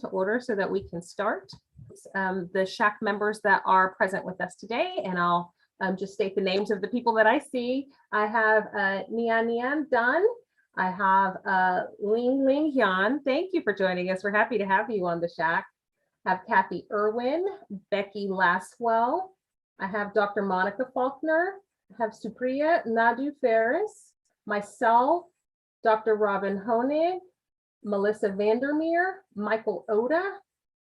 to order so that we can start. The SHAC members that are present with us today, and I'll just state the names of the people that I see. I have Nian Dunn. I have Ling Yan. Thank you for joining us. We're happy to have you on the SHAC. I have Kathy Irwin, Becky Laswell. I have Dr. Monica Faulkner. I have Supriya Nadu Ferris, myself, Dr. Robin Honig, Melissa Vandermeer, Michael Oda,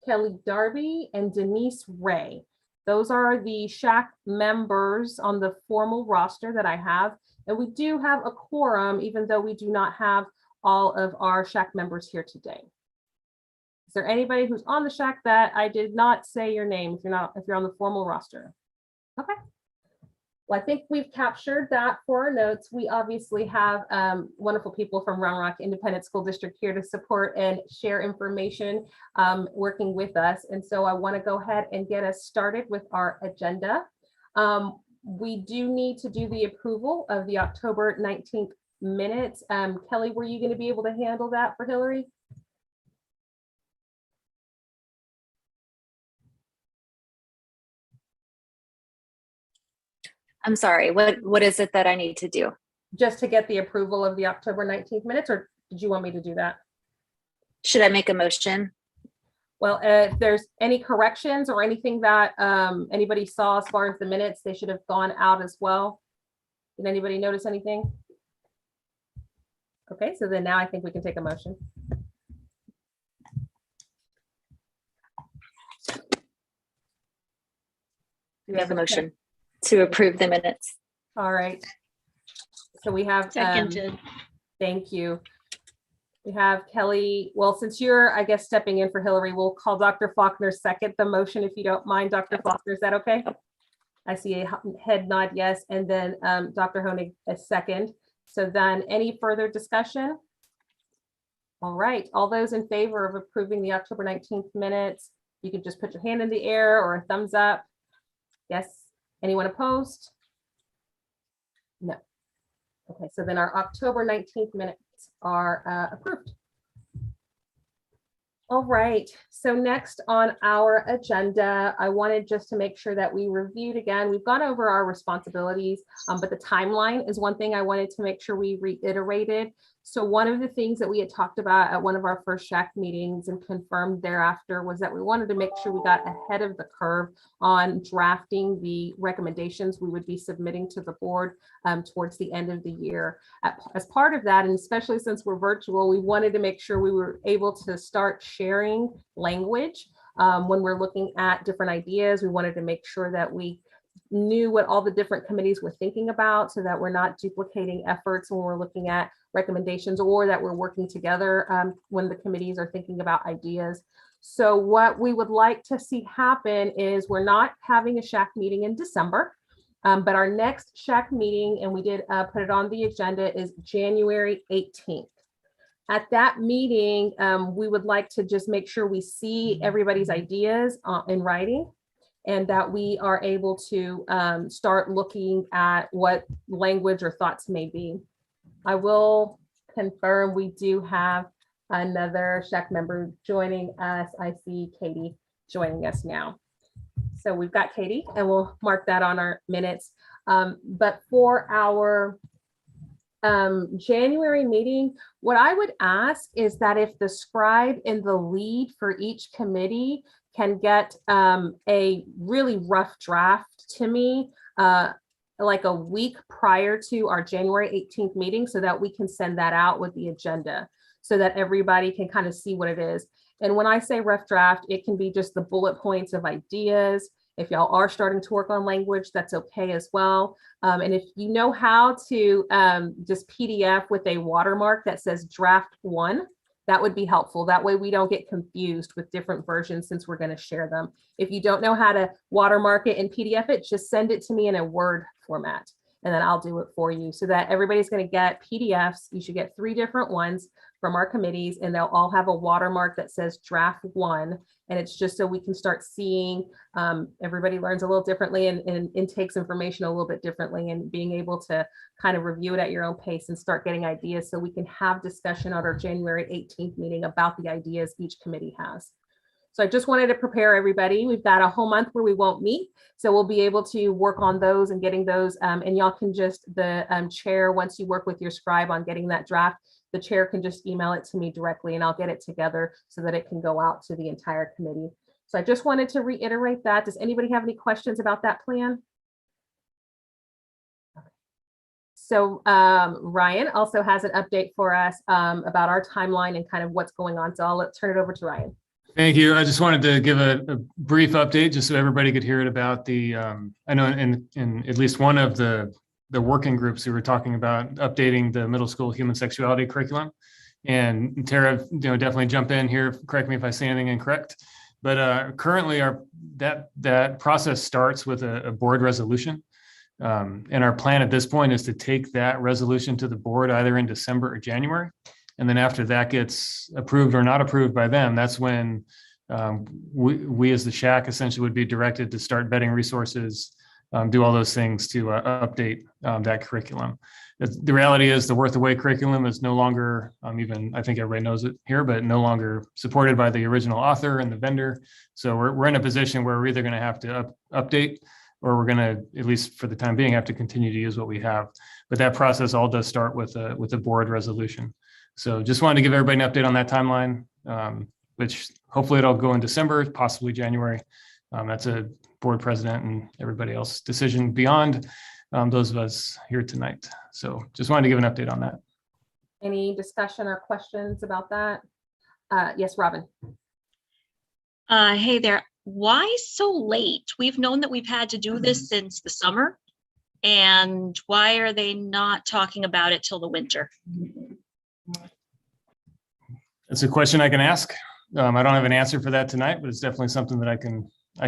Kelly Darby, and Denise Ray. Those are the SHAC members on the formal roster that I have. And we do have a quorum, even though we do not have all of our SHAC members here today. Is there anybody who's on the SHAC that I did not say your name if you're on the formal roster? Okay. Well, I think we've captured that for our notes. We obviously have wonderful people from Round Rock Independent School District here to support and share information working with us. And so I want to go ahead and get us started with our agenda. We do need to do the approval of the October 19th minutes. Kelly, were you going to be able to handle that for Hillary? I'm sorry, what is it that I need to do? Just to get the approval of the October 19th minutes, or did you want me to do that? Should I make a motion? Well, if there's any corrections or anything that anybody saw as far as the minutes, they should have gone out as well. Did anybody notice anything? Okay, so then now I think we can take a motion. Make a motion to approve the minutes. All right. So we have, Seconded. thank you. We have Kelly. Well, since you're, I guess, stepping in for Hillary, we'll call Dr. Faulkner second the motion, if you don't mind, Dr. Faulkner, is that okay? I see a head nod, yes, and then Dr. Honig a second. So then any further discussion? All right, all those in favor of approving the October 19th minutes, you can just put your hand in the air or a thumbs up. Yes. Anyone opposed? No. Okay, so then our October 19th minutes are approved. All right, so next on our agenda, I wanted just to make sure that we reviewed again. We've gone over our responsibilities, but the timeline is one thing I wanted to make sure we reiterated. So one of the things that we had talked about at one of our first SHAC meetings and confirmed thereafter was that we wanted to make sure we got ahead of the curve on drafting the recommendations we would be submitting to the board towards the end of the year. As part of that, and especially since we're virtual, we wanted to make sure we were able to start sharing language when we're looking at different ideas. We wanted to make sure that we knew what all the different committees were thinking about so that we're not duplicating efforts when we're looking at recommendations, or that we're working together when the committees are thinking about ideas. So what we would like to see happen is we're not having a SHAC meeting in December, but our next SHAC meeting, and we did put it on the agenda, is January 18th. At that meeting, we would like to just make sure we see everybody's ideas in writing, and that we are able to start looking at what language or thoughts may be. I will confirm we do have another SHAC member joining us. I see Katie joining us now. So we've got Katie, and we'll mark that on our minutes. But for our January meeting, what I would ask is that if the scribe in the lead for each committee can get a really rough draft to me like a week prior to our January 18th meeting, so that we can send that out with the agenda so that everybody can kind of see what it is. And when I say rough draft, it can be just the bullet points of ideas. If y'all are starting to work on language, that's okay as well. And if you know how to just PDF with a watermark that says draft 1, that would be helpful. That way we don't get confused with different versions since we're going to share them. If you don't know how to watermark it and PDF it, just send it to me in a Word format, and then I'll do it for you so that everybody's going to get PDFs. You should get 3 different ones. from our committees, and they'll all have a watermark that says draft 1. And it's just so we can start seeing, everybody learns a little differently and intakes information a little bit differently, and being able to kind of review it at your own pace and start getting ideas so we can have discussion at our January 18th meeting about the ideas each committee has. So I just wanted to prepare everybody. We've got a whole month where we won't meet, so we'll be able to work on those and getting those. And y'all can just, the chair, once you work with your scribe on getting that draft, the chair can just email it to me directly and I'll get it together so that it can go out to the entire committee. So I just wanted to reiterate that. Does anybody have any questions about that plan? So Ryan also has an update for us about our timeline and kind of what's going on. So I'll turn it over to Ryan. Thank you. I just wanted to give a brief update just so everybody could hear it about the, I know in at least one of the working groups who were talking about updating the middle school human sexuality curriculum. And Tara, definitely jump in here, correct me if I say anything incorrect. But currently that process starts with a board resolution. And our plan at this point is to take that resolution to the board either in December or January. And then after that gets approved or not approved by them, that's when we as the SHAC essentially would be directed to start vetting resources, do all those things to update that curriculum. The reality is the Worth Away curriculum is no longer, even I think everybody knows it here, but no longer supported by the original author and the vendor. So we're in a position where we're either going to have to update, or we're going to, at least for the time being, have to continue to use what we have. But that process all does start with a board resolution. So just wanted to give everybody an update on that timeline, which hopefully it'll go in December, possibly January. That's a board president and everybody else decision beyond those of us here tonight. So just wanted to give an update on that. Any discussion or questions about that? Yes, Robin. Hey there. Why so late? We've known that we've had to do this since the summer. And why are they not talking about it till the winter? That's a question I can ask. I don't have an answer for that tonight, but it's definitely something that I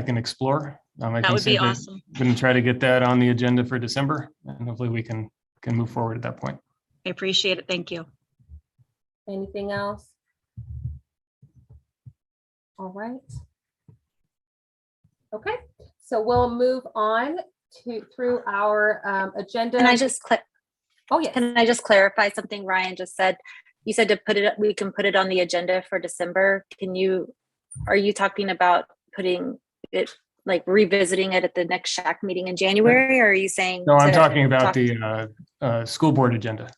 can explore. That would be awesome. We're going to try to get that on the agenda for December, and hopefully we can move forward at that point. I appreciate it. Thank you. Anything else? All right. Okay, so we'll move on through our agenda. Can I just Oh, yes. Can I just clarify something Ryan just said? You said to put it, we can put it on the agenda for December. Are you talking about putting it, like revisiting it at the next SHAC meeting in January? Or are you saying? No, I'm talking about the school board agenda.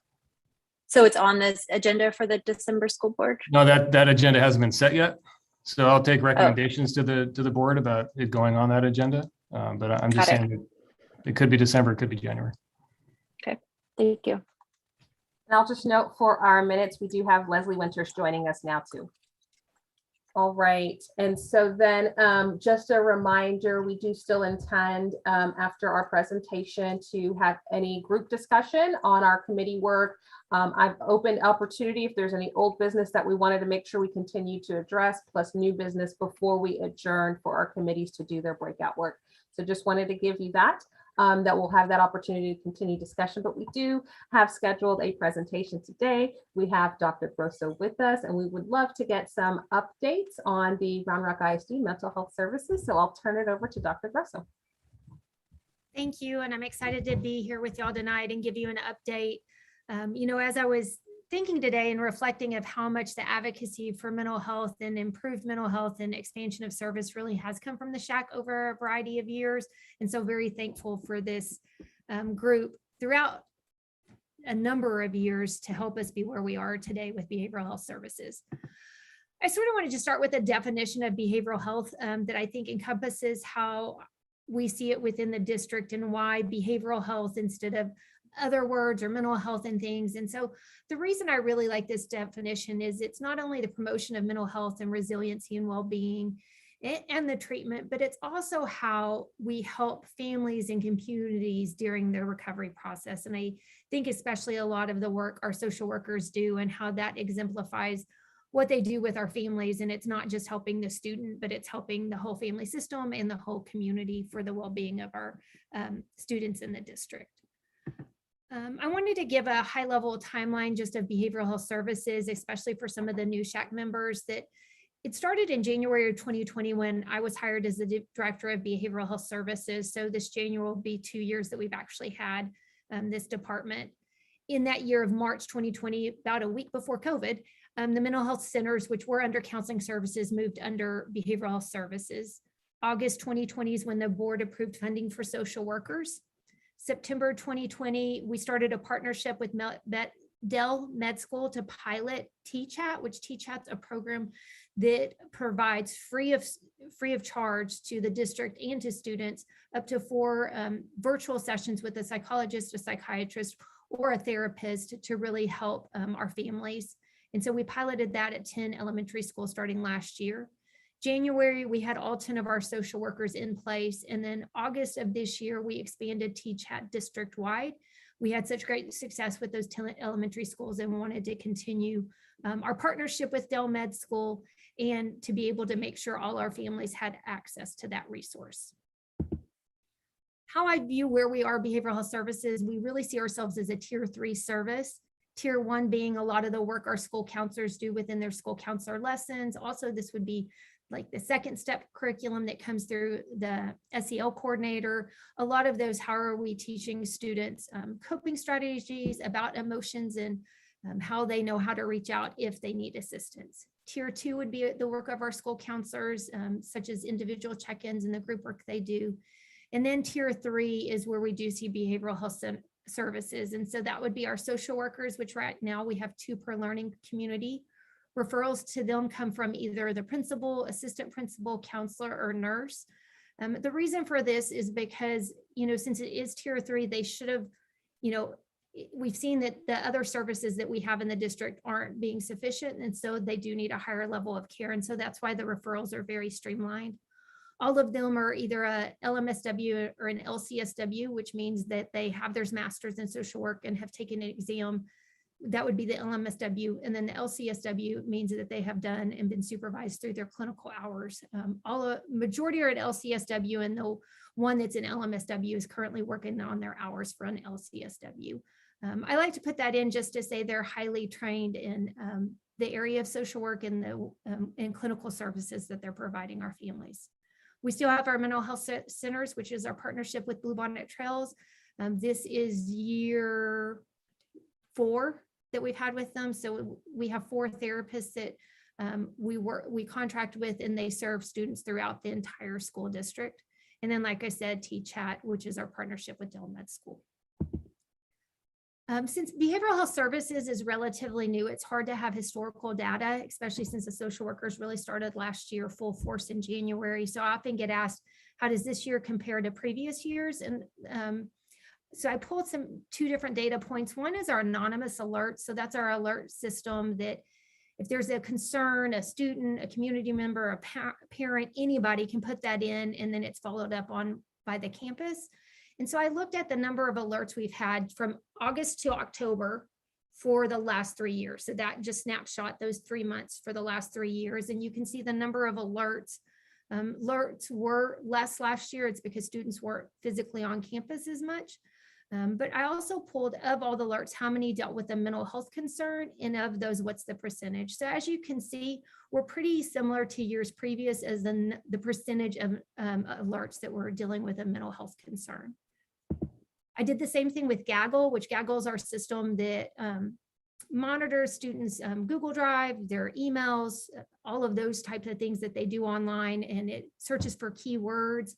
So it's on this agenda for the December school board? No, that agenda hasn't been set yet. So I'll take recommendations to the board about it going on that agenda. But I'm just saying it could be December, it could be January. Okay, thank you. And I'll just note for our minutes, we do have Leslie Winters joining us now too. All right, and so then just a reminder, we do still intend after our presentation to have any group discussion on our committee work. I've opened opportunity if there's any old business that we wanted to make sure we continue to address, plus new business before we adjourn for our committees to do their breakout work. So just wanted to give you that we'll have that opportunity to continue discussion, but we do have scheduled a presentation today. We have Dr. Grosso with us, and we would love to get some updates on the Round Rock ISD mental health services. So I'll turn it over to Dr. Grosso. Thank you, and I'm excited to be here with y'all tonight and give you an update. As I was thinking today and reflecting of how much the advocacy for mental health and improved mental health and expansion of service really has come from the SHAC over a variety of years. And so very thankful for this group throughout a number of years to help us be where we are today with behavioral health services. I sort of wanted to start with a definition of behavioral health that I think encompasses how we see it within the district and why behavioral health instead of other words or mental health and things. And so the reason I really like this definition is it's not only the promotion of mental health and resiliency and well-being and the treatment, but it's also how we help families and communities during their recovery process. And I think especially a lot of the work our social workers do and how that exemplifies what they do with our families. And it's not just helping the student, but it's helping the whole family system and the whole community for the well-being of our students in the district. I wanted to give a high level timeline just of behavioral health services, especially for some of the new SHAC members. That it started in January of 2020 when I was hired as the director of behavioral health services. So this January will be 2 years that we've actually had this department. In that year of March 2020, about a week before COVID, the mental health centers, which were under counseling services, moved under behavioral health services. August 2020 is when the board approved funding for social workers. September 2020, we started a partnership with Dell Med School to pilot TChat, which TChat's a program that provides free of charge to the district and to students up to 4 virtual sessions with a psychologist, a psychiatrist, or a therapist to really help our families. And so we piloted that at 10 elementary schools starting last year. January, we had all 10 of our social workers in place. And then August of this year, we expanded TChat district-wide. We had such great success with those 10 elementary schools and wanted to continue our partnership with Dell Med School and to be able to make sure all our families had access to that resource. How I view where we are behavioral health services, we really see ourselves as a tier 3 service. Tier 1 being a lot of the work our school counselors do within their school counselor lessons. Also, this would be like the second step curriculum that comes through the SEL coordinator. A lot of those, how are we teaching students coping strategies about emotions and how they know how to reach out if they need assistance. Tier 2 would be the work of our school counselors, such as individual check-ins and the group work they do. And then tier 3 is where we do see behavioral health services. And so that would be our social workers, which right now we have 2 per learning community. Referrals to them come from either the principal, assistant principal, counselor, or nurse. The reason for this is because, since it is tier 3, they should have, we've seen that the other services that we have in the district aren't being sufficient. And so they do need a higher level of care. And so that's why the referrals are very streamlined. All of them are either a LMSW or an LCSW, which means that they have their master's in social work and have taken an exam. That would be the LMSW. And then the LCSW means that they have done and been supervised through their clinical hours. Majority are at LCSW, and the one that's in LMSW is currently working on their hours for an LCSW. I like to put that in just to say they're highly trained in the area of social work and the clinical services that they're providing our families. We still have our mental health centers, which is our partnership with Bluebonnet Trails. This is year 4 that we've had with them. So we have 4 therapists that we contract with, and they serve students throughout the entire school district. And then, like I said, TChat, which is our partnership with Dell Med School. Since behavioral health services is relatively new, it's hard to have historical data, especially since the social workers really started last year full force in January. So I often get asked, how does this year compare to previous years? And so I pulled 2 different data points. One is our anonymous alerts. So that's our alert system that if there's a concern, a student, a community member, a parent, anybody can put that in, and then it's followed up on by the campus. And so I looked at the number of alerts we've had from August to October for the last 3 years. So that just snapshot those 3 months for the last 3 years. And you can see the number of alerts. Alerts were less last year. It's because students weren't physically on campus as much. But I also pulled, of all the alerts, how many dealt with a mental health concern, and of those, what's the percentage? So as you can see, we're pretty similar to years previous as the percentage of alerts that were dealing with a mental health concern. I did the same thing with Gaggle, which Gaggle is our system that monitors students' Google Drive, their emails, all of those types of things that they do online, and it searches for keywords.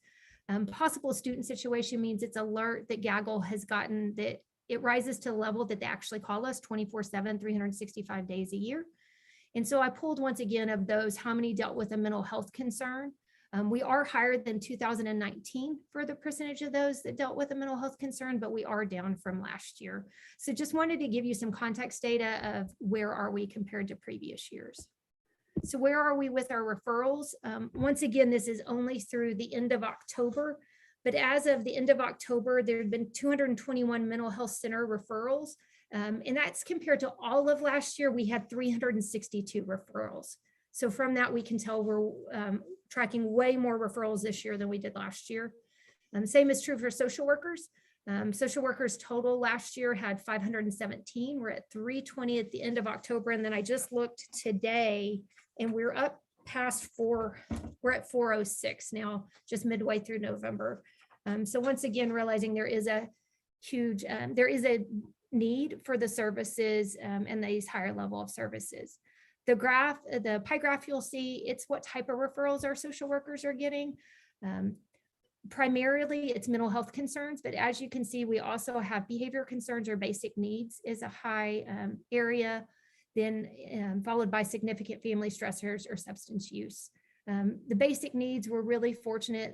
Possible student situation means it's alert that Gaggle has gotten that it rises to the level that they actually call us 24/7, 365 days a year. And so I pulled once again of those, how many dealt with a mental health concern. We are higher than 2019 for the percentage of those that dealt with a mental health concern, but we are down from last year. So just wanted to give you some context data of where are we compared to previous years. So where are we with our referrals? Once again, this is only through the end of October, but as of the end of October, there have been 221 mental health center referrals. And that's compared to all of last year, we had 362 referrals. So from that, we can tell we're tracking way more referrals this year than we did last year. Same is true for social workers. Social workers total last year had 517. We're at 320 at the end of October. And then I just looked today and we're up past we're at 406 now, just midway through November. So once again, realizing there is a huge, there is a need for the services and these higher level of services. The graph, the pie graph you'll see, it's what type of referrals our social workers are getting. Primarily it's mental health concerns, but as you can see, we also have behavior concerns or basic needs is a high area, then followed by significant family stressors or substance use. The basic needs, we're really fortunate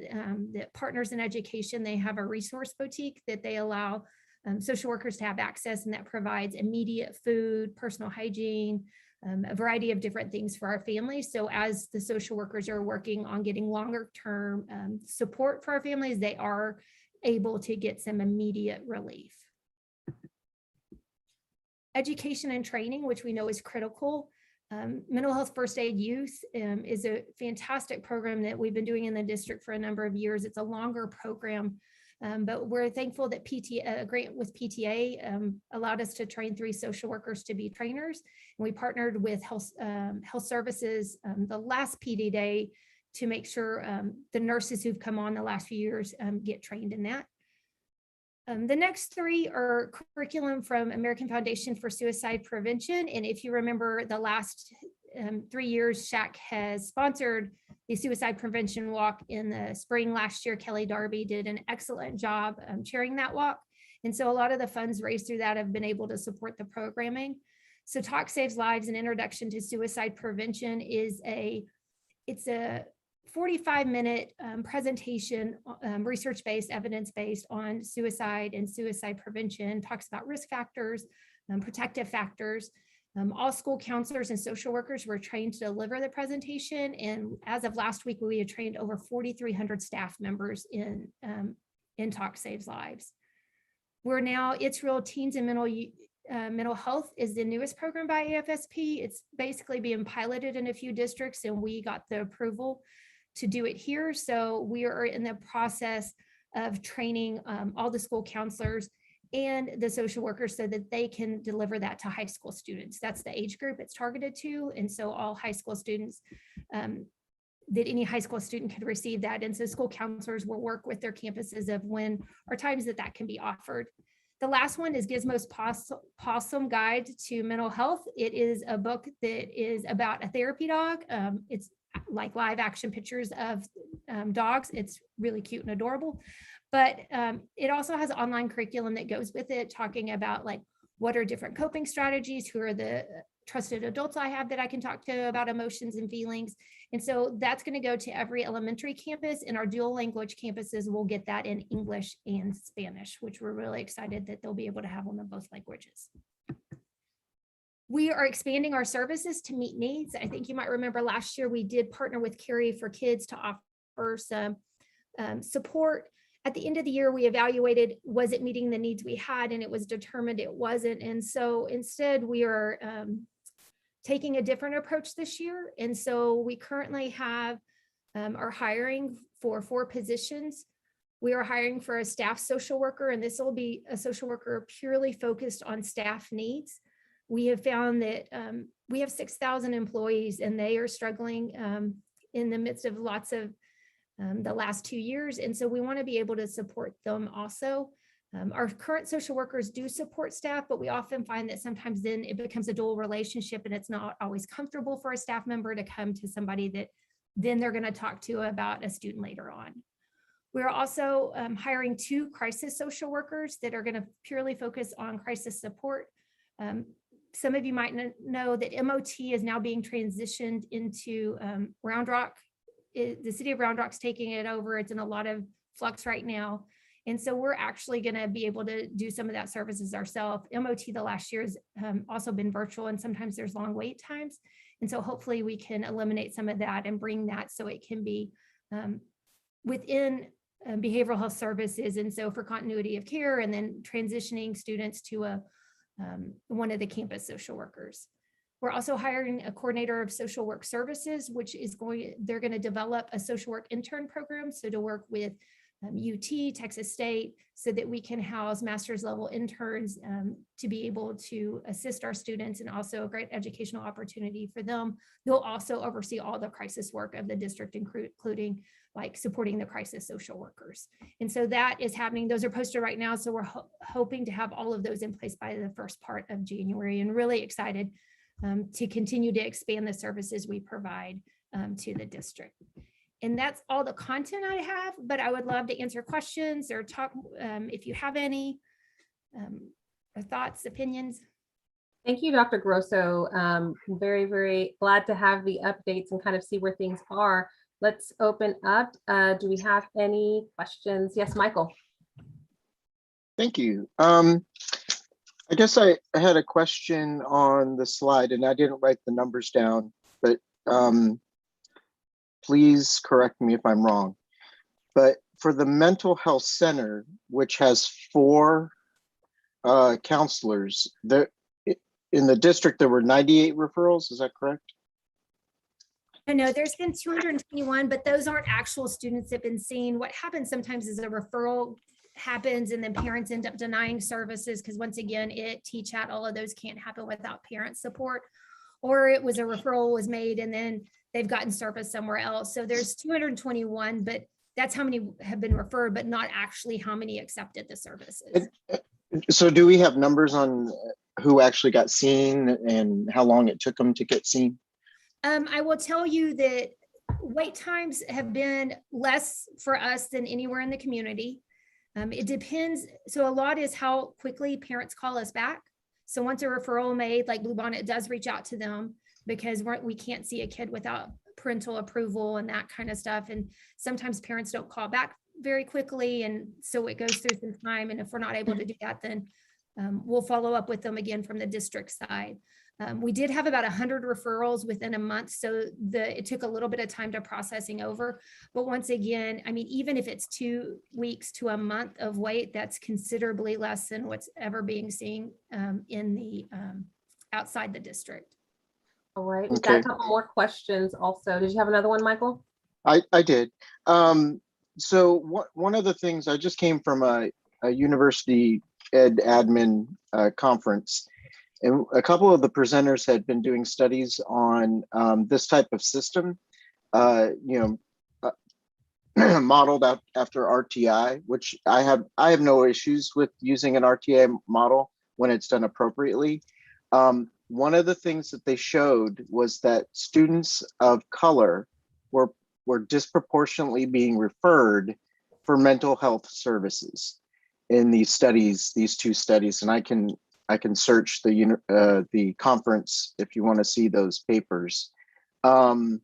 that Partners in Education, they have a resource boutique that they allow social workers to have access, and that provides immediate food, personal hygiene, a variety of different things for our families. So as the social workers are working on getting longer term support for our families, they are able to get some immediate relief. Education and training, which we know is critical. Mental health first aid youth is a fantastic program that we've been doing in the district for a number of years. It's a longer program, but we're thankful that a grant with PTA allowed us to train 3 social workers to be trainers. And we partnered with health services the last PD day to make sure the nurses who've come on the last few years get trained in that. The next 3 are curriculum from American Foundation for Suicide Prevention. And if you remember the last 3 years, SHAC has sponsored the suicide prevention walk in the spring last year. Kelly Darby did an excellent job chairing that walk. And so a lot of the funds raised through that have been able to support the programming. So Talk Saves Lives, an introduction to suicide prevention is it's a 45-minute presentation, research-based, evidence-based on suicide and suicide prevention, talks about risk factors, protective factors. All school counselors and social workers were trained to deliver the presentation. And as of last week, we had trained over 4,300 staff members in Talk Saves Lives. We're now, It's Real Teens and Mental Health is the newest program by AFSP. It's basically being piloted in a few districts, and we got the approval to do it here. So we are in the process of training all the school counselors and the social workers so that they can deliver that to high school students. That's the age group it's targeted to. And so all high school students, that any high school student could receive that. And so school counselors will work with their campuses of when or times that can be offered. The last one is Gizmo's Possum Guide to Mental Health. It is a book that is about a therapy dog. It's like live action pictures of dogs. It's really cute and adorable. But it also has online curriculum that goes with it, talking about like what are different coping strategies, who are the trusted adults I have that I can talk to about emotions and feelings. And so that's going to go to every elementary campus, and our dual language campuses will get that in English and Spanish, which we're really excited that they'll be able to have them in both languages. We are expanding our services to meet needs. I think you might remember last year we did partner with Carry for Kids to offer some support. At the end of the year, we evaluated, was it meeting the needs we had, and it was determined it wasn't. And so instead we are taking a different approach this year. And so we currently have are hiring for 4 positions. We are hiring for a staff social worker, and this will be a social worker purely focused on staff needs. We have found that we have 6,000 employees, and they are struggling in the midst of lots of the last 2 years. And so we want to be able to support them also. Our current social workers do support staff, but we often find that sometimes then it becomes a dual relationship, and it's not always comfortable for a staff member to come to somebody that then they're going to talk to about a student later on. We're also hiring 2 crisis social workers that are going to purely focus on crisis support. Some of you might know that MOT is now being transitioned into Round Rock. The city of Round Rock's taking it over. It's in a lot of flux right now. And so we're actually going to be able to do some of that services ourselves. MOT the last year has also been virtual, and sometimes there's long wait times. And so hopefully we can eliminate some of that and bring that so it can be within behavioral health services. And so for continuity of care, and then transitioning students to one of the campus social workers. We're also hiring a coordinator of social work services, which is they're going to develop a social work intern program. So to work with UT, Texas State, so that we can house master's level interns to be able to assist our students, and also a great educational opportunity for them. They'll also oversee all the crisis work of the district, including like supporting the crisis social workers. And so that is happening. Those are posted right now. So we're hoping to have all of those in place by the first part of January, and really excited to continue to expand the services we provide to the district. And that's all the content I have, but I would love to answer questions or talk if you have any thoughts, opinions. Thank you, Dr. Grosso. Very, very glad to have the updates and kind of see where things are. Let's open up. Do we have any questions? Yes, Michael. Thank you. I guess I had a question on the slide, and I didn't write the numbers down, but please correct me if I'm wrong. But for the mental health center, which has 4 counselors, there in the district, there were 98 referrals. Is that correct? No, there's been 221, but those aren't actual students that have been seen. What happens sometimes is a referral happens and then parents end up denying services because, once again, T-Chat, all of those can't happen without parent support. Or it was a referral was made and then they've gotten service somewhere else. So there's 221, but that's how many have been referred, but not actually how many accepted the services. So do we have numbers on who actually got seen and how long it took them to get seen? I will tell you that wait times have been less for us than anywhere in the community. It depends. So a lot is how quickly parents call us back. So once a referral made, like Bluebonnet does reach out to them, because we can't see a kid without parental approval and that kind of stuff. And sometimes parents don't call back very quickly. And so it goes through some time. And if we're not able to do that, then we'll follow up with them again from the district side. We did have about 100 referrals within a month. So it took a little bit of time to processing over. But once again, I mean, even if it's 2 weeks to a month of wait, that's considerably less than what's ever being seen in the outside the district. All right, we've got a couple more questions also. Did you have another one, Michael? I did. So one of the things, I just came from a university ed admin conference, and a couple of the presenters had been doing studies on this type of system, modeled after RTI, which I have no issues with using an RTI model when it's done appropriately. One of the things that they showed was that students of color were disproportionately being referred for mental health services in these studies, these 2 studies, and I can search the conference if you want to see those papers. Do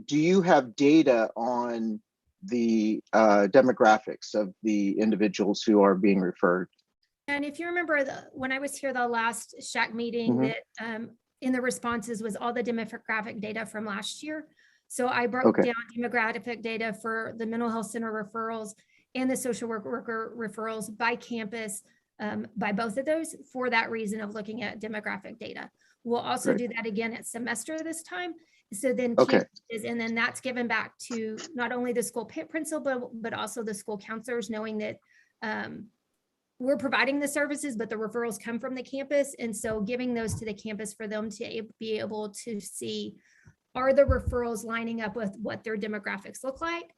you have data on the demographics of the individuals who are being referred? And if you remember when I was here the last SHAC meeting, that in the responses was all the demographic data from last year. So I broke down demographic data for the mental health center referrals and the social worker referrals by campus, by both of those, for that reason of looking at demographic data. We'll also do that again at semester this time. So then campuses, and then that's given back to not only the school principal, but also the school counselors, knowing that we're providing the services, but the referrals come from the campus. And so giving those to the campus for them to be able to see, are the referrals lining up with what their demographics look like?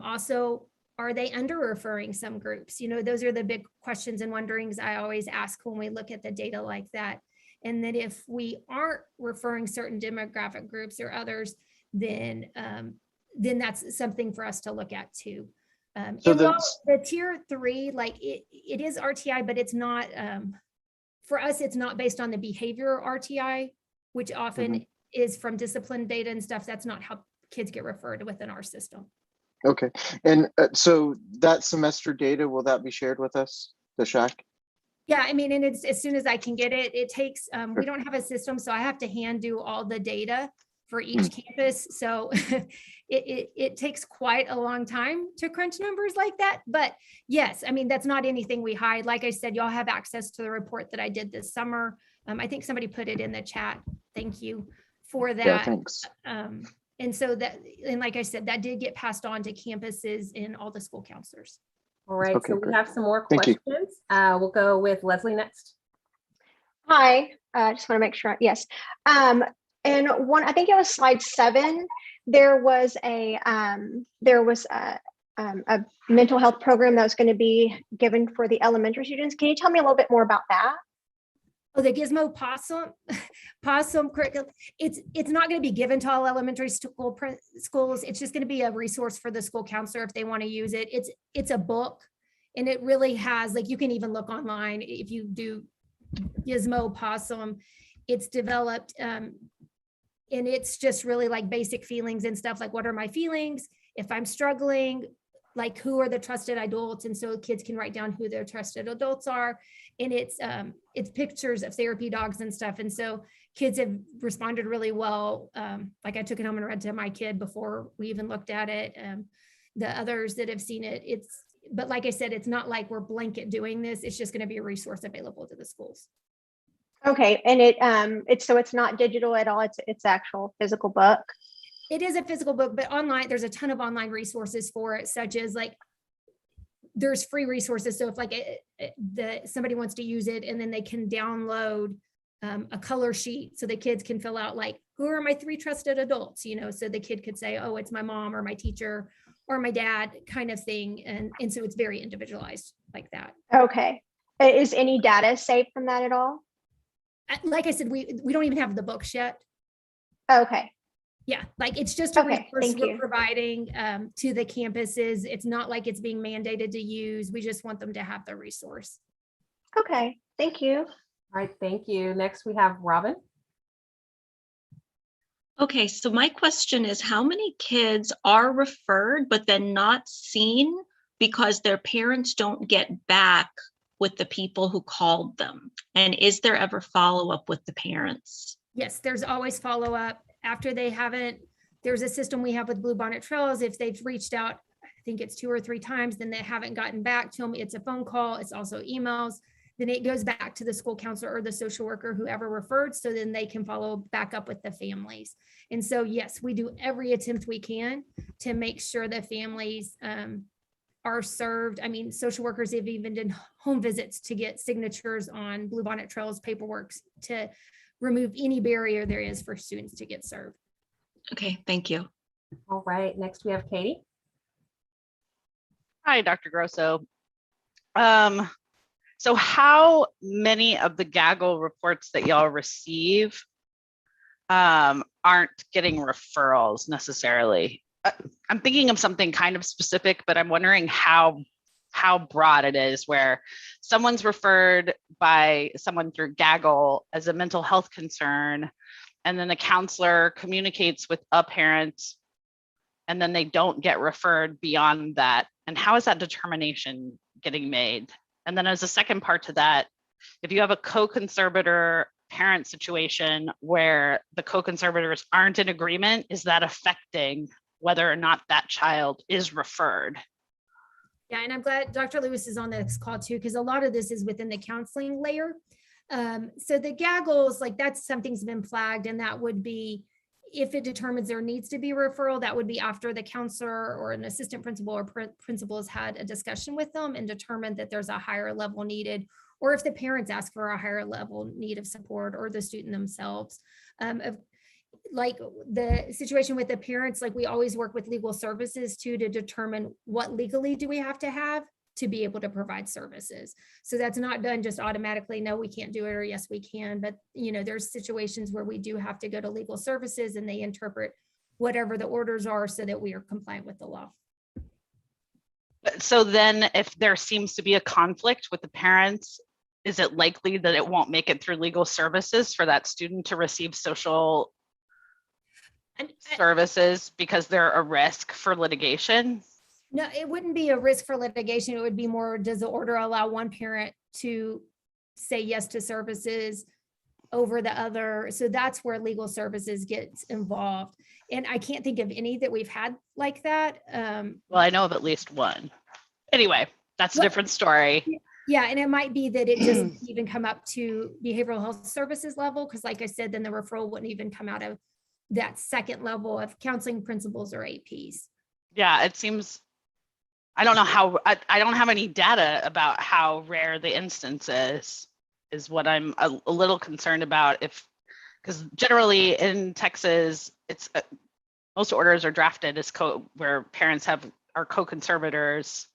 Also, are they under referring some groups? You know, those are the big questions and wonderings I always ask when we look at the data like that. And that if we aren't referring certain demographic groups or others, then that's something for us to look at too. So the tier 3, like it is RTI, but it's not, for us, it's not based on the behavior RTI, which often is from discipline data and stuff. That's not how kids get referred within our system. Okay. And so that semester data, will that be shared with us, the SHAC? Yeah, I mean, and it's as soon as I can get it. It takes, we don't have a system, so I have to hand do all the data for each campus. So it takes quite a long time to crunch numbers like that. But yes, I mean, that's not anything we hide. Like I said, y'all have access to the report that I did this summer. I think somebody put it in the chat. Thank you for that. Yeah, thanks. And so that, and like I said, that did get passed on to campuses and all the school counselors. All right, Okay, so we great. have some more Thank you. questions. We'll go with Leslie next. Hi, just want to make sure, yes. And one, I think it was slide 7, there was a mental health program that was going to be given for the elementary students. Can you tell me a little bit more about that? Oh, the Gizmo possum curriculum. It's not going to be given to all elementary schools. It's just going to be a resource for the school counselor if they want to use it. It's a book, and it really has, like, you can even look online if you do Gizmo possum. It's developed, and it's just really like basic feelings and stuff, like what are my feelings if I'm struggling, like who are the trusted adults, and so kids can write down who their trusted adults are. And it's pictures of therapy dogs and stuff, and so kids have responded really well. Like, I took it home and read to my kid before we even looked at it. The others that have seen it, but like I said, it's not like we're blanket doing this. It's just going to be a resource available to the schools. Okay, and it's not digital at all. It's actual physical book. It is a physical book, but online, there's a ton of online resources for it, such as, like, there's free resources. So if like somebody wants to use it, and then they can download a color sheet so the kids can fill out, like, who are my 3 trusted adults, so the kid could say, oh, it's my mom or my teacher or my dad, kind of thing. And so it's very individualized like that. Okay. Is any data saved from that at all? Like I said, we don't even have the books yet. Okay. Yeah, like, it's just a Okay, resource thank we're you. providing to the campuses. It's not like it's being mandated to use. We just want them to have the resource. Okay, thank you. All right, thank you. Next, we have Robin. Okay, so my question is, how many kids are referred but then not seen because their parents don't get back with the people who called them? And is there ever follow-up with the parents? Yes, there's always follow-up after they haven't. There's a system we have with Bluebonnet Trails. If they've reached out, I think it's 2 or 3 times, then they haven't gotten back to them. It's a phone call. It's also emails. Then it goes back to the school counselor or the social worker, whoever referred. So then they can follow back up with the families. And so, yes, we do every attempt we can to make sure that families are served. I mean, social workers have even done home visits to get signatures on Bluebonnet Trails paperwork to remove any barrier there is for students to get served. Okay, thank you. All right, next we have Katie. Hi, Dr. Grosso. So how many of the gaggle reports that y'all receive aren't getting referrals necessarily? I'm thinking of something kind of specific, but I'm wondering how broad it is, where someone's referred by someone through gaggle as a mental health concern, and then the counselor communicates with a parent, and then they don't get referred beyond that. And how is that determination getting made? And then as a second part to that, if you have a co-conservator parent situation where the co-conservators aren't in agreement, is that affecting whether or not that child is referred? Yeah, and I'm glad Dr. Lewis is on this call too, because a lot of this is within the counseling layer. So the gaggles, like, that's something's been flagged, and that would be, if it determines there needs to be a referral, that would be after the counselor or an assistant principal or principal has had a discussion with them and determined that there's a higher level needed, or if the parents ask for a higher level need of support, or the student themselves. Like the situation with the parents, like, we always work with legal services too, to determine what legally do we have to be able to provide services. So that's not done just automatically. No, we can't do it, or yes, we can. But, there's situations where we do have to go to legal services, and they interpret whatever the orders are so that we are compliant with the law. So then if there seems to be a conflict with the parents, is it likely that it won't make it through legal services for that student to receive social services because they're a risk for litigation? No, it wouldn't be a risk for litigation. It would be more, does the order allow one parent to say yes to services over the other? So that's where legal services gets involved. And I can't think of any that we've had like that. Well, I know of at least one. Anyway, that's a different story. Yeah, and it might be that it just even come up to behavioral health services level, because like I said, then the referral wouldn't even come out of that second level of counseling principals or APs. Yeah, it seems, I don't know how, I don't have any data about how rare the instance is what I'm a little concerned about. Because generally in Texas, it's most orders are drafted as where parents are co-conservators.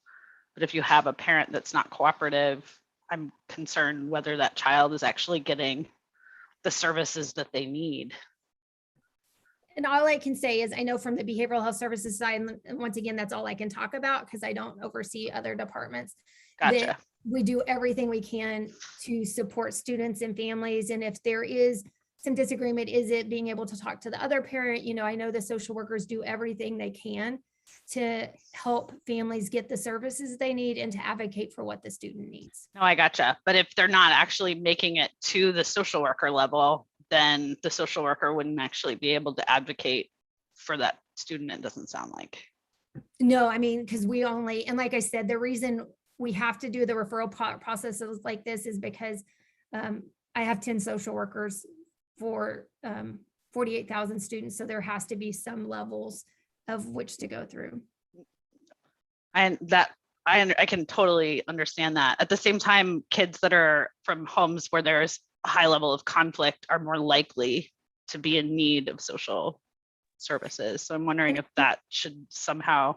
But if you have a parent that's not cooperative, I'm concerned whether that child is actually getting the services that they need. And all I can say is I know from the behavioral health services side, and once again, that's all I can talk about because I don't oversee other departments. Gotcha. That we do everything we can to support students and families. And if there is some disagreement, is it being able to talk to the other parent? You know, I know the social workers do everything they can to help families get the services they need and to advocate for what the student needs. No, I gotcha. But if they're not actually making it to the social worker level, then the social worker wouldn't actually be able to advocate for that student, it doesn't sound like. No, I mean, because we only, and like I said, the reason we have to do the referral processes like this is because I have 10 social workers for 48,000 students. So there has to be some levels of which to go through. And that I can totally understand that. At the same time, kids that are from homes where there's a high level of conflict are more likely to be in need of social services. So I'm wondering if that should somehow.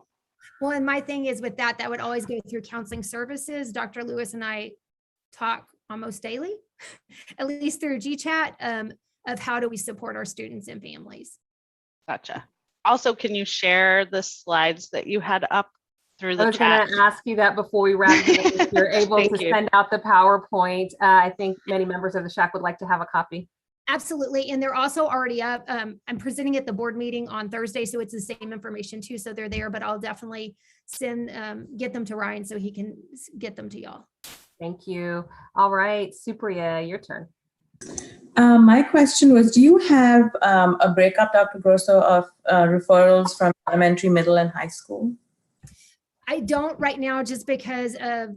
Well, and my thing is with that would always go through counseling services. Dr. Lewis and I talk almost daily, at least through GChat, of how do we support our students and families. Gotcha. Also, can you share the slides that you had up through the chat? I was going to ask you that before we wrap it up. If you're able to send out the PowerPoint. I think many members of the SHAC would like to have a copy. Absolutely. And they're also already up. I'm presenting at the board meeting on Thursday, so it's the same information too. So they're there, but I'll definitely get them to Ryan so he can get them to y'all. Thank you. All right, Supriya, your turn. My question was, do you have a breakup, Dr. Grosso, of referrals from elementary, middle, and high school? I don't right now just because of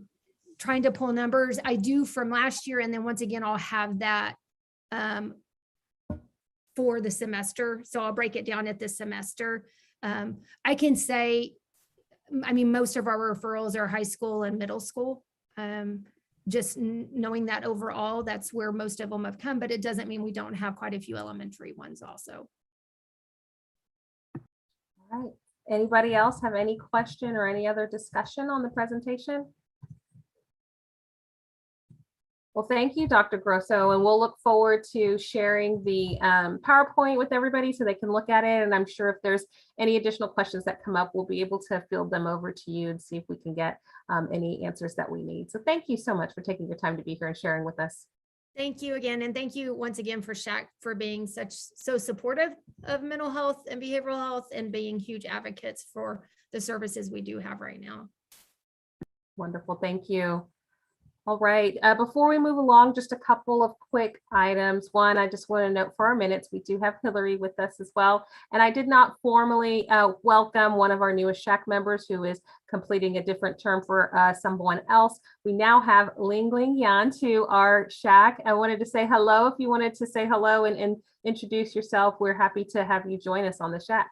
trying to pull numbers. I do from last year. And then once again, I'll have that for the semester. So I'll break it down at this semester. I can say, I mean, most of our referrals are high school and middle school. Just knowing that overall, that's where most of them have come, but it doesn't mean we don't have quite a few elementary ones also. All right. Anybody else have any question or any other discussion on the presentation? Well, thank you, Dr. Grosso, and we'll look forward to sharing the PowerPoint with everybody so they can look at it. And I'm sure if there's any additional questions that come up, we'll be able to field them over to you and see if we can get any answers that we need. So thank you so much for taking the time to be here and sharing with us. Thank you again. And thank you once again for SHAC for being so supportive of mental health and behavioral health and being huge advocates for the services we do have right now. Wonderful. Thank you. All right. Before we move along, just a couple of quick items. One, I just want to note for our minutes, we do have Hillary with us as well. And I did not formally welcome one of our newest SHAC members who is completing a different term for someone else. We now have Ling Yan to our SHAC. I wanted to say hello. If you wanted to say hello and introduce yourself, we're happy to have you join us on the SHAC.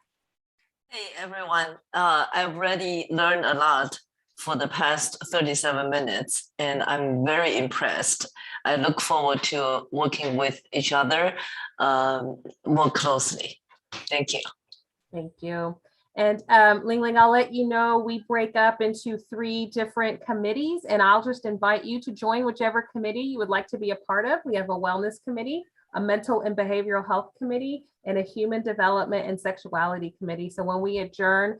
Hey, everyone. I've already learned a lot for the past 37 minutes, and I'm very impressed. I look forward to working with each other more closely. Thank you. Thank you. And Ling, I'll let you know we break up into 3 different committees, and I'll just invite you to join whichever committee you would like to be a part of. We have a wellness committee, a mental and behavioral health committee, and a human development and sexuality committee. So when we adjourn,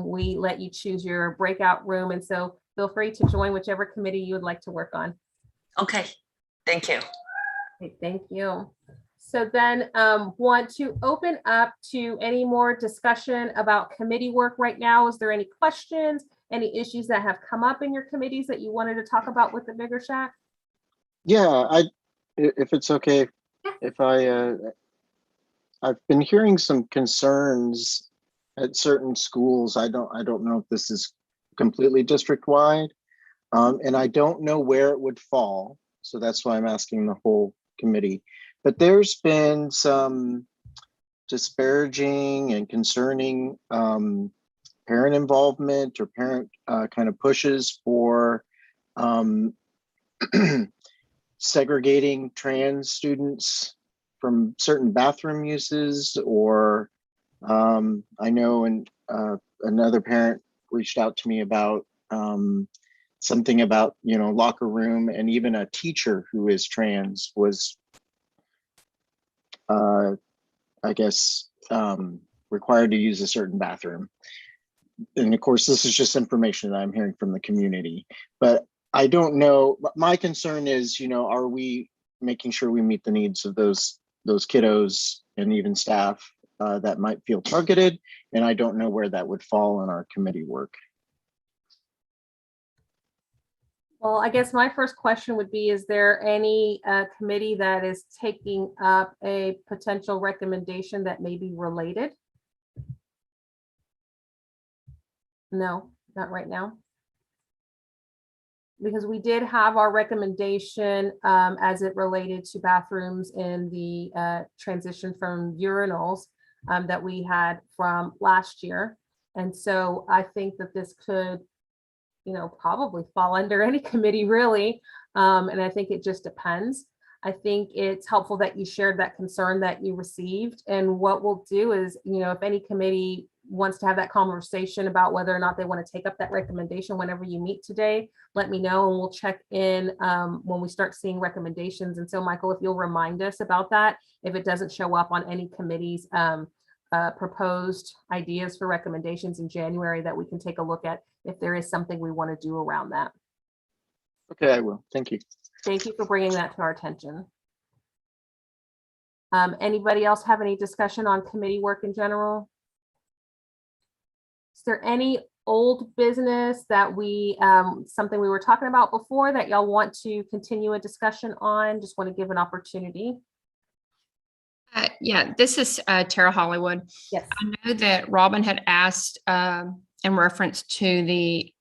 we let you choose your breakout room. And so feel free to join whichever committee you would like to work on. Okay, thank you. Okay, thank you. So then want to open up to any more discussion about committee work right now. Is there any questions, any issues that have come up in your committees that you wanted to talk about with the bigger SHAC? Yeah, if it's okay, if I've been hearing some concerns at certain schools. I don't know if this is completely district-wide, and I don't know where it would fall. So that's why I'm asking the whole committee. But there's been some disparaging and concerning parent involvement or parent kind of pushes for segregating trans students from certain bathroom uses, or I know another parent reached out to me about something about, locker room, and even a teacher who is trans was, I guess, required to use a certain bathroom. And of course, this is just information that I'm hearing from the community, but I don't know. My concern is, are we making sure we meet the needs of those kiddos and even staff that might feel targeted? And I don't know where that would fall in our committee work. Well, I guess my first question would be, is there any committee that is taking up a potential recommendation that may be related? No, not right now. Because we did have our recommendation as it related to bathrooms in the transition from urinals that we had from last year. And so I think that this could, probably fall under any committee really. And I think it just depends. I think it's helpful that you shared that concern that you received. And what we'll do is, if any committee wants to have that conversation about whether or not they want to take up that recommendation whenever you meet today, let me know and we'll check in when we start seeing recommendations. And so, Michael, if you'll remind us about that, if it doesn't show up on any committee's proposed ideas for recommendations in January, that we can take a look at if there is something we want to do around that. Okay, I will. Thank you. Thank you for bringing that to our attention. Anybody else have any discussion on committee work in general? Is there any old business that we, something we were talking about before that y'all want to continue a discussion on? Just want to give an opportunity. Yeah, this is Tara Hollywood. Yes. I know that Robin had asked in reference to the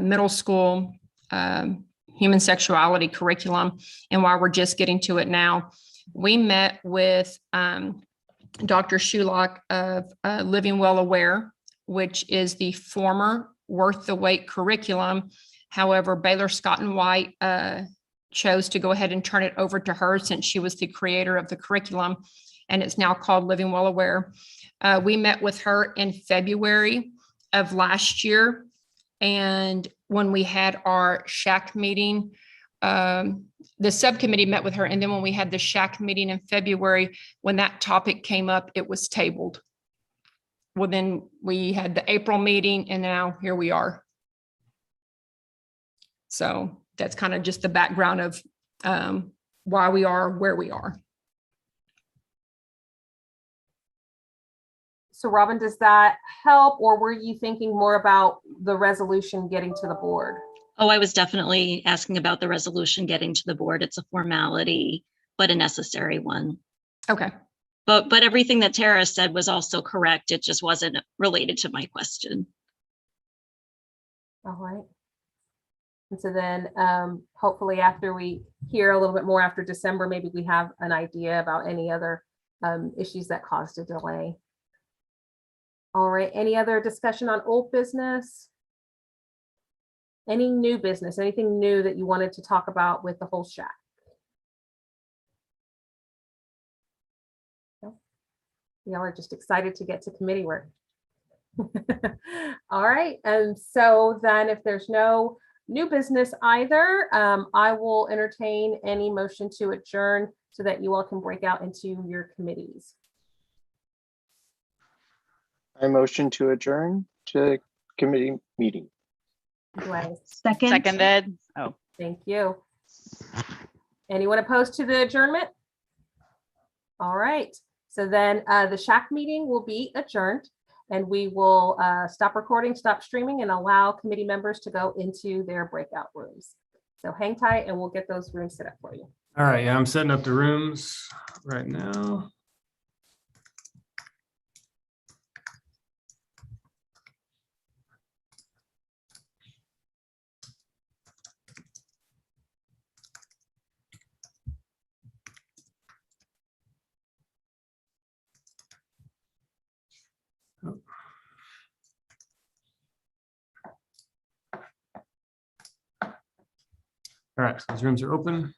middle school human sexuality curriculum, and while we're just getting to it now, we met with Dr. Shulock of Living Well Aware, which is the former Worth the Wait curriculum. However, Baylor Scott and White chose to go ahead and turn it over to her since she was the creator of the curriculum, and it's now called Living Well Aware. We met with her in February of last year, and when we had our SHAC meeting, the subcommittee met with her, and then when we had the SHAC meeting in February, when that topic came up, it was tabled. Well, then we had the April meeting, and now here we are. So that's kind of just the background of why we are where we are. So Robin, does that help, or were you thinking more about the resolution getting to the board? Oh, I was definitely asking about the resolution getting to the board. It's a formality, but a necessary one. Okay. But everything that Tara said was also correct. It just wasn't related to my question. All right. And so then hopefully after we hear a little bit more after December, maybe we have an idea about any other issues that caused a delay. All right, any other discussion on old business? Any new business, anything new that you wanted to talk about with the whole SHAC? No? Y'all are just excited to get to committee work. All right, and so then if there's no new business either, I will entertain any motion to adjourn so that you all can break out into your committees. I motion to adjourn to committee meeting. Seconded. Oh, thank you. Anyone opposed to the adjournment? All right, so then the SHAC meeting will be adjourned, and we will stop recording, stop streaming, and allow committee members to go into their breakout rooms. So hang tight and we'll get those rooms set up for you. All right, yeah, I'm setting up the rooms right now. All right, those rooms are open.